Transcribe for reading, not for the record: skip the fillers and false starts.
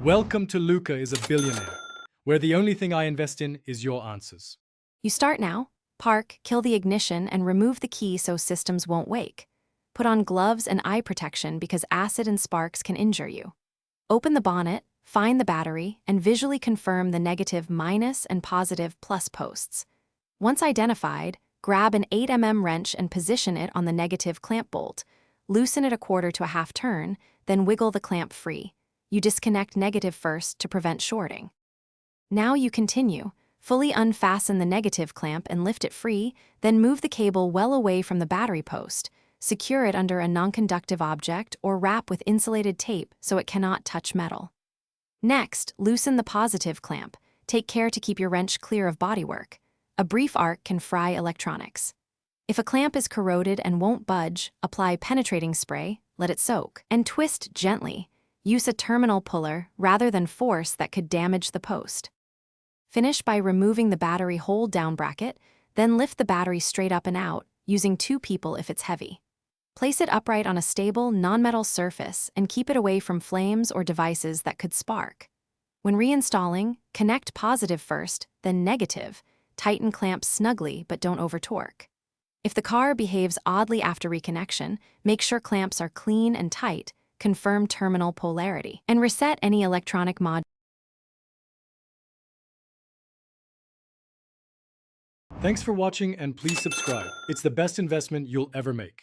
Welcome to Luca is a Billionaire, where the only thing I invest in is your answers. You start now, park, kill the ignition, and remove the key so systems won't wake. Put on gloves and eye protection because acid and sparks can injure you. Open the bonnet, find the battery, and visually confirm the negative minus and positive plus posts. Once identified, grab an 8 mm wrench and position it on the negative clamp bolt. Loosen it a quarter to a half turn, then wiggle the clamp free. You disconnect negative first to prevent shorting. Now you continue. Fully unfasten the negative clamp and lift it free, then move the cable well away from the battery post. Secure it under a non-conductive object or wrap with insulated tape so it cannot touch metal. Next, loosen the positive clamp. Take care to keep your wrench clear of bodywork. A brief arc can fry electronics. If a clamp is corroded and won't budge, apply penetrating spray, let it soak, and twist gently. Use a terminal puller rather than force that could damage the post. Finish by removing the battery hold-down bracket, then lift the battery straight up and out, using 2 people if it's heavy. Place it upright on a stable, non-metal surface and keep it away from flames or devices that could spark. When reinstalling, connect positive first, then negative. Tighten clamps snugly but don't over-torque. If the car behaves oddly after reconnection, make sure clamps are clean and tight, confirm terminal polarity, and reset any electronic mod. Thanks for watching and please subscribe. It's the best investment you'll ever make.